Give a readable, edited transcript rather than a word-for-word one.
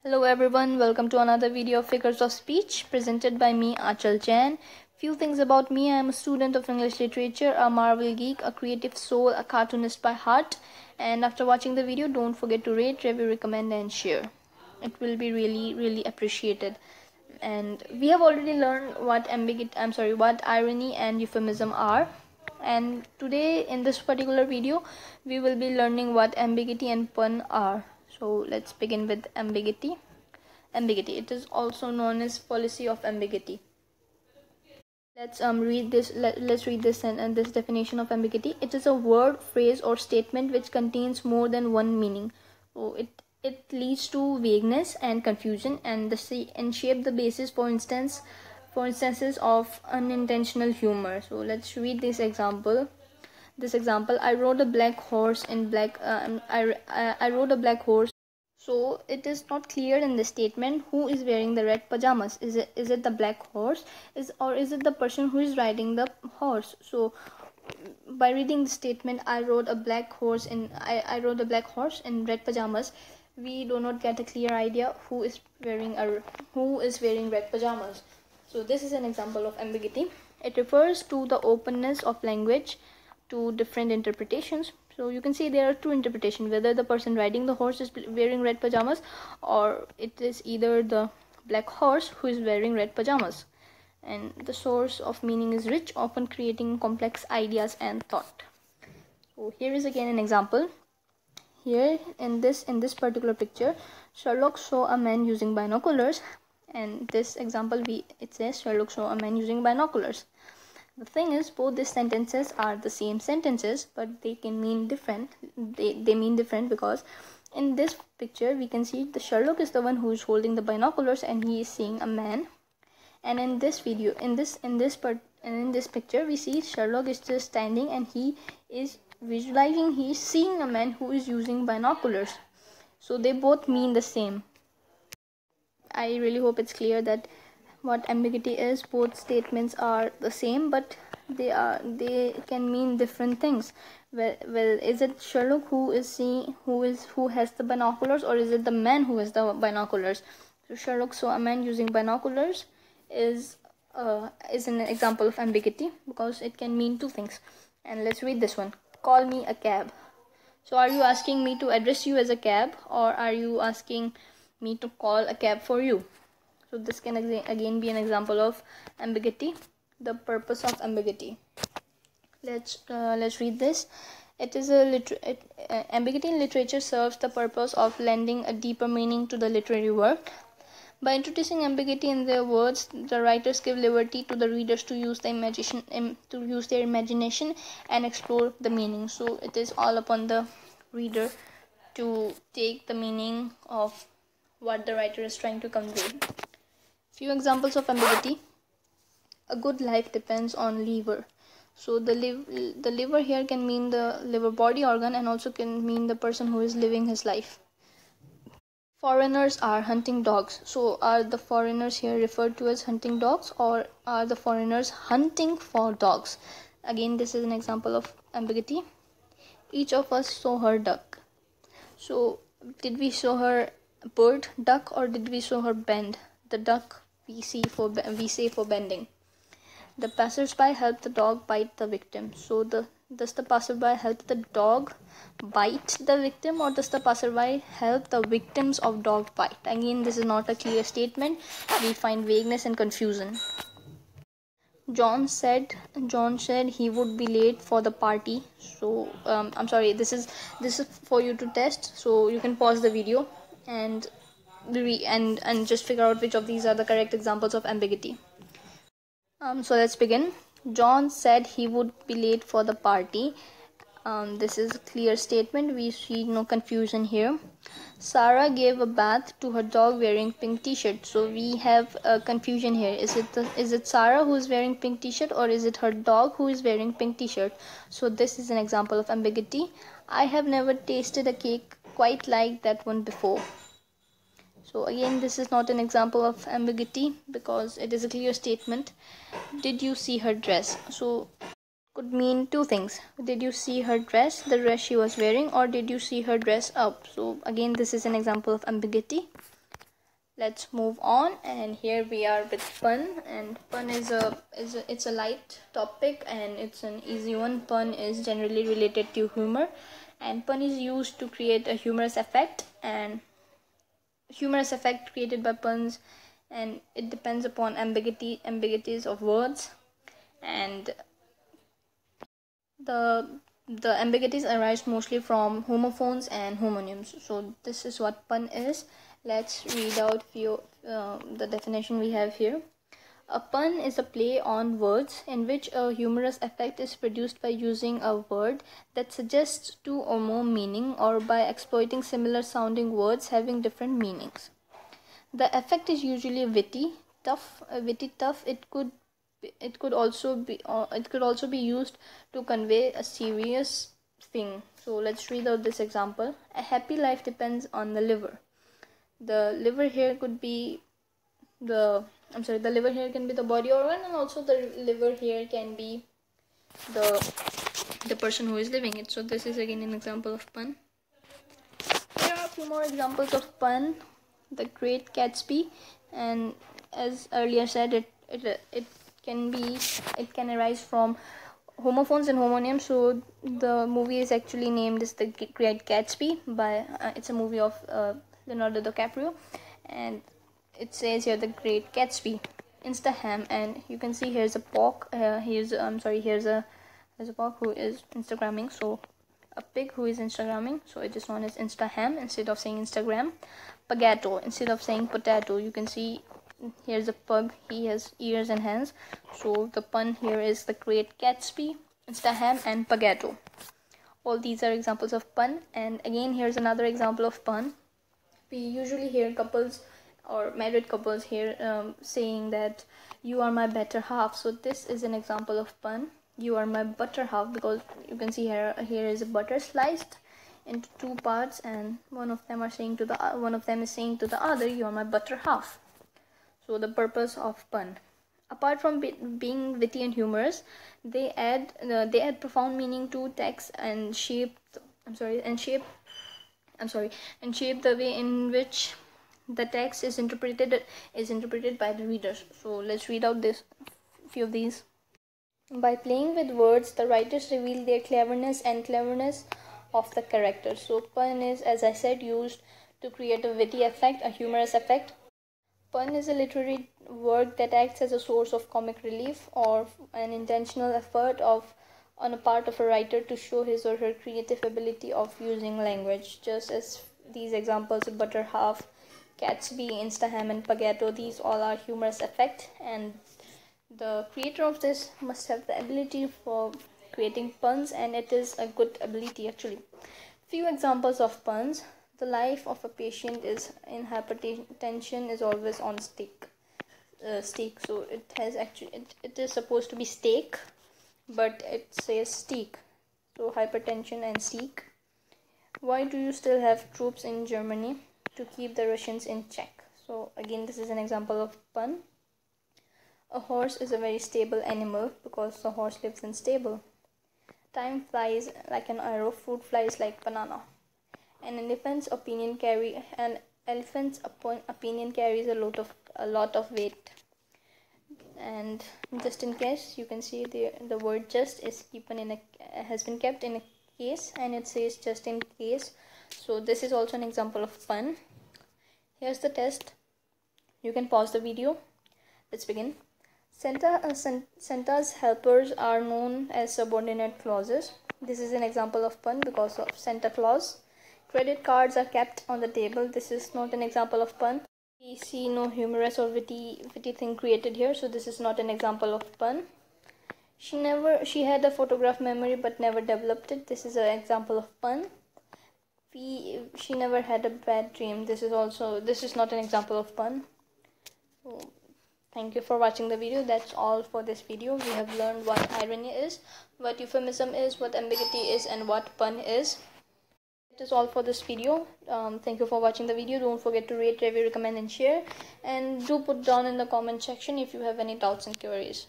Hello everyone, welcome to another video of Figures of Speech presented by me Achal Jain. Few things about me: I am a student of English literature, a Marvel geek, a creative soul, a cartoonist by heart. And after watching the video, don't forget to rate, review, recommend and share. It will be really appreciated. And we have already learned what irony and euphemism are. And today in this particular video, we will be learning what ambiguity and pun are. So let's begin with ambiguity. Ambiguity, it is also known as fallacy of ambiguity. Let's read this. Let's read this and this definition of ambiguity. It is a word, phrase, or statement which contains more than one meaning. So it leads to vagueness and confusion, and shape the basis, for instances of unintentional humor. So let's read this example. I rode a black horse in black. I rode a black horse. So it is not clear in the statement who is wearing the red pajamas. Is it the black horse, or is it the person who is riding the horse? So by reading the statement, I rode a black horse in red pajamas, we do not get a clear idea who is wearing red pajamas. So this is an example of ambiguity. It refers to the openness of language to different interpretations. So you can see there are two interpretations: whether the person riding the horse is wearing red pajamas, or it is either the black horse who is wearing red pajamas. And the source of meaning is rich, often creating complex ideas and thought. So here is again an example. Here in this particular picture, Sherlock saw a man using binoculars, and this example it says Sherlock saw a man using binoculars. The thing is, both these sentences are the same sentences, but they can mean different. They mean different because in this picture we can see the Sherlock is the one who is holding the binoculars and he is seeing a man. And in this picture we see Sherlock is just standing and he is visualizing, he is seeing a man who is using binoculars. So they both mean the same. I really hope it's clear that what ambiguity is. Both statements are the same, but they can mean different things. Well, is it Sherlock who has the binoculars, or is it the man who has the binoculars? So Sherlock saw a man using binoculars is an example of ambiguity because it can mean two things. And let's read this one. Call me a cab. So are you asking me to address you as a cab, or are you asking me to call a cab for you? So this can again be an example of ambiguity. The purpose of ambiguity. Let's read this. It is ambiguity in literature serves the purpose of lending a deeper meaning to the literary work. By introducing ambiguity in their words, the writers give liberty to the readers to use their imagination and explore the meaning. So it is all upon the reader to take the meaning of what the writer is trying to convey. Few examples of ambiguity. A good life depends on liver. So the liver here can mean the liver body organ, and also can mean the person who is living his life. Foreigners are hunting dogs. So are the foreigners here referred to as hunting dogs, or are the foreigners hunting for dogs? Again, this is an example of ambiguity. Each of us saw her duck. So did we show her bird duck, or did we show her bend? The duck we say for bending. The passersby helped the dog bite the victim. So does the passerby help the dog bite the victim, or does the passerby help the victims of dog bite? Again, this is not a clear statement. We find vagueness and confusion. John said he would be late for the party. So I'm sorry, this is for you to test. So you can pause the video and just figure out which of these are the correct examples of ambiguity. So let's begin. John said he would be late for the party. This is a clear statement. We see no confusion here. Sarah gave a bath to her dog wearing pink t-shirt. So we have a confusion here. Is it Sarah who is wearing pink t-shirt, or is it her dog who is wearing pink t-shirt? So this is an example of ambiguity. I have never tasted a cake quite like that one before. So again, this is not an example of ambiguity because it is a clear statement. Did you see her dress? So could mean two things. Did you see her dress, the dress she was wearing, or did you see her dress up? So again, this is an example of ambiguity. Let's move on, and here we are with pun. And pun is it's a light topic and it's an easy one. Pun is generally related to humor, and pun is used to create a humorous effect, and humorous effect created by puns, and it depends upon ambiguities of words, and the ambiguities arise mostly from homophones and homonyms. So this is what pun is. Let's read out few the definition we have here. A pun is a play on words in which a humorous effect is produced by using a word that suggests two or more meaning, or by exploiting similar sounding words having different meanings. The effect is usually witty, tough. It could also be used to convey a serious thing. So let's read out this example. A happy life depends on the liver. The liver here could be the liver here can be the body organ, and also the liver here can be the person who is living it. So this is again an example of pun. There are a few more examples of pun. The Great Gatsby, and as earlier said, it can arise from homophones and homonyms. So the movie is actually named as The Great Gatsby by it's a movie of Leonardo DiCaprio, and it says here The Great Gatsby. Instaham, and you can see here's a pork. Here's a pork who is Instagramming. So a pig who is Instagramming. So it is known as Instaham instead of saying Instagram. Pagato instead of saying potato. You can see here's a pug. He has ears and hands. So the pun here is The Great Gatsby, Instaham, and Pagato. All these are examples of pun. And again, here's another example of pun. We usually hear couples or married couples here saying that you are my better half. So this is an example of pun. You are my butter half, because you can see here is a butter sliced into two parts, and one of them is saying to the other, you are my butter half. So the purpose of pun, apart from being witty and humorous, they add profound meaning to text and shape the way in which the text is interpreted by the readers. So let's read out this few of these. By playing with words, the writers reveal their cleverness of the characters. So pun is, as I said, used to create a witty effect, a humorous effect. Pun is a literary work that acts as a source of comic relief or an intentional effort on a part of a writer to show his or her creative ability of using language. Just as these examples, butter half, Gatsby, Instaham, and Pagato, these all are humorous effect, and the creator of this must have the ability for creating puns, and it is a good ability actually. Few examples of puns. The life of a patient is in hypertension is always on steak. So it is supposed to be steak, but it says steak. So hypertension and steak. Why do you still have troops in Germany? To keep the Russians in check. So again, this is an example of pun. A horse is a very stable animal because the horse lives in stable. Time flies like an arrow, fruit flies like banana. An elephant's opinion carries a lot of weight. And just in case, you can see the word just is has been kept in a case, and it says just in case. So this is also an example of pun. Here's the test. You can pause the video. Let's begin. Santa's helpers are known as subordinate clauses. This is an example of pun because of Santa Claus. Credit cards are kept on the table. This is not an example of pun. We see no humorous or witty thing created here, so this is not an example of pun. She had a photograph memory but never developed it. This is an example of pun. She never had a bad dream. This is not an example of pun. So, thank you for watching the video. That's all for this video. We have learned what irony is, what euphemism is, what ambiguity is, and what pun is. That is all for this video. Thank you for watching the video. Don't forget to rate, review, recommend, and share. And do put down in the comment section if you have any doubts and queries.